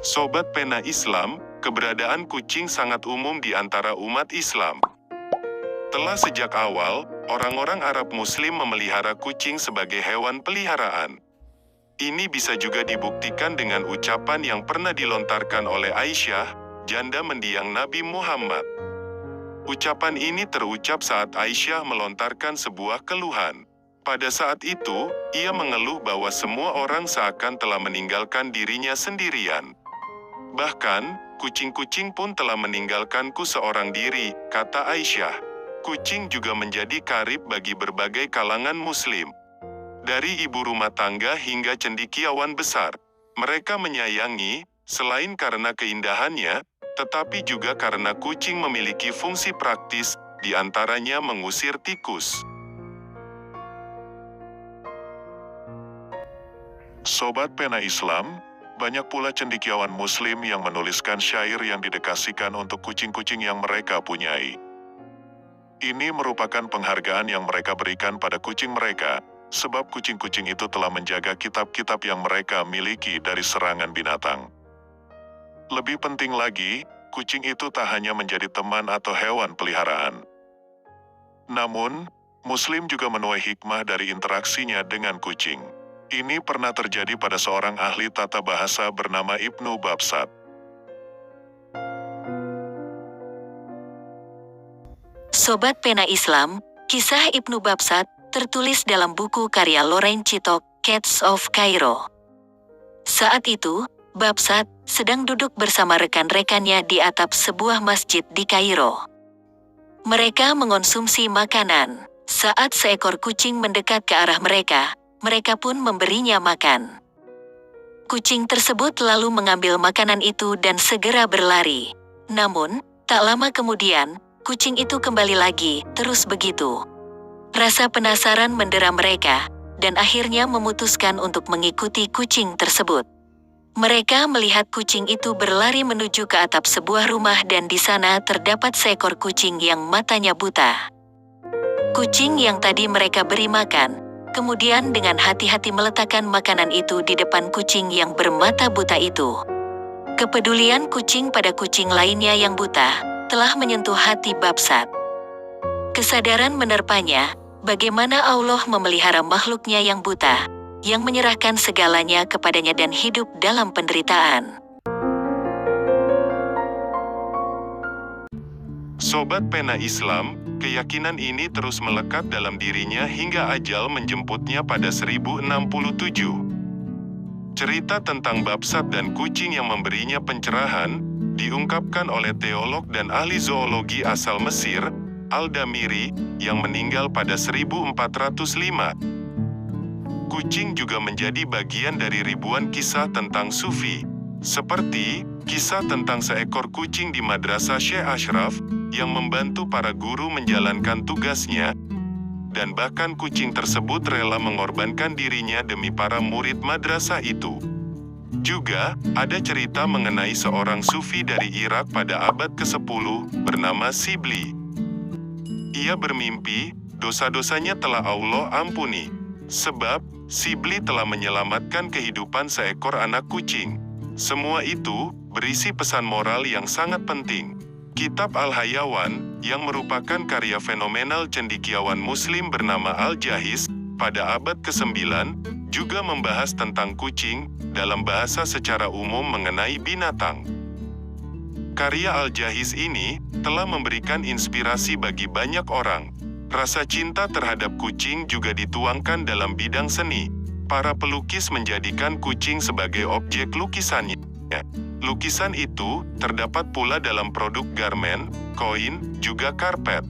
Sobat Pena Islam, keberadaan kucing sangat umum di antara umat Islam. Telah sejak awal, orang-orang Arab Muslim memelihara kucing sebagai hewan peliharaan. Ini bisa juga dibuktikan dengan ucapan yang pernah dilontarkan oleh Aisyah, janda mendiang Nabi Muhammad. Ucapan ini terucap saat Aisyah melontarkan sebuah keluhan. Pada saat itu, ia mengeluh bahwa semua orang seakan telah meninggalkan dirinya sendirian. Bahkan, kucing-kucing pun telah meninggalkanku seorang diri, kata Aisyah. Kucing juga menjadi karib bagi berbagai kalangan Muslim. Dari ibu rumah tangga hingga cendekiawan besar, mereka menyayangi, selain karena keindahannya, tetapi juga karena kucing memiliki fungsi praktis, di antaranya mengusir tikus. Sobat Pena Islam, banyak pula cendekiawan Muslim yang menuliskan syair yang didedikasikan untuk kucing-kucing yang mereka punyai. Ini merupakan penghargaan yang mereka berikan pada kucing mereka, sebab kucing-kucing itu telah menjaga kitab-kitab yang mereka miliki dari serangan binatang. Lebih penting lagi, kucing itu tak hanya menjadi teman atau hewan peliharaan. Namun, Muslim juga menuai hikmah dari interaksinya dengan kucing. Ini pernah terjadi pada seorang ahli tata bahasa bernama Ibnu Babsat. Sobat Pena Islam, kisah Ibnu Babsat tertulis dalam buku karya Lorraine Chitok, Cats of Cairo. Saat itu, Babsat sedang duduk bersama rekan-rekannya di atap sebuah masjid di Kairo. Mereka mengonsumsi makanan. Saat seekor kucing mendekat ke arah mereka, mereka pun memberinya makan. Kucing tersebut lalu mengambil makanan itu dan segera berlari. Namun, tak lama kemudian, kucing itu kembali lagi, terus begitu. Rasa penasaran mendera mereka, dan akhirnya memutuskan untuk mengikuti kucing tersebut. Mereka melihat kucing itu berlari menuju ke atap sebuah rumah dan di sana terdapat seekor kucing yang matanya buta. Kucing yang tadi mereka beri makan, kemudian dengan hati-hati meletakkan makanan itu di depan kucing yang bermata buta itu. Kepedulian kucing pada kucing lainnya yang buta telah menyentuh hati Babsat. Kesadaran menerpanya, bagaimana Allah memelihara makhluknya yang buta, yang menyerahkan segalanya kepadanya dan hidup dalam penderitaan. Sobat Pena Islam, keyakinan ini terus melekat dalam dirinya hingga ajal menjemputnya pada 1067. Cerita tentang Babsat dan kucing yang memberinya pencerahan, diungkapkan oleh teolog dan ahli zoologi asal Mesir, Al-Damiri, yang meninggal pada 1405. Kucing juga menjadi bagian dari ribuan kisah tentang sufi, seperti kisah tentang seekor kucing di Madrasah Syekh Ashraf, yang membantu para guru menjalankan tugasnya, dan bahkan kucing tersebut rela mengorbankan dirinya demi para murid madrasah itu. Juga, ada cerita mengenai seorang sufi dari Irak pada abad ke-10, bernama Sibli. Ia bermimpi, dosa-dosanya telah Allah ampuni, sebab Sibli telah menyelamatkan kehidupan seekor anak kucing. Semua itu berisi pesan moral yang sangat penting. Kitab Al-Hayawan, yang merupakan karya fenomenal cendekiawan Muslim bernama Al-Jahiz, pada abad ke-9, juga membahas tentang kucing, dalam bahasa secara umum mengenai binatang. Karya Al-Jahiz ini, telah memberikan inspirasi bagi banyak orang. Rasa cinta terhadap kucing juga dituangkan dalam bidang seni. Para pelukis menjadikan kucing sebagai objek lukisannya. Lukisan itu terdapat pula dalam produk garmen, koin, juga karpet.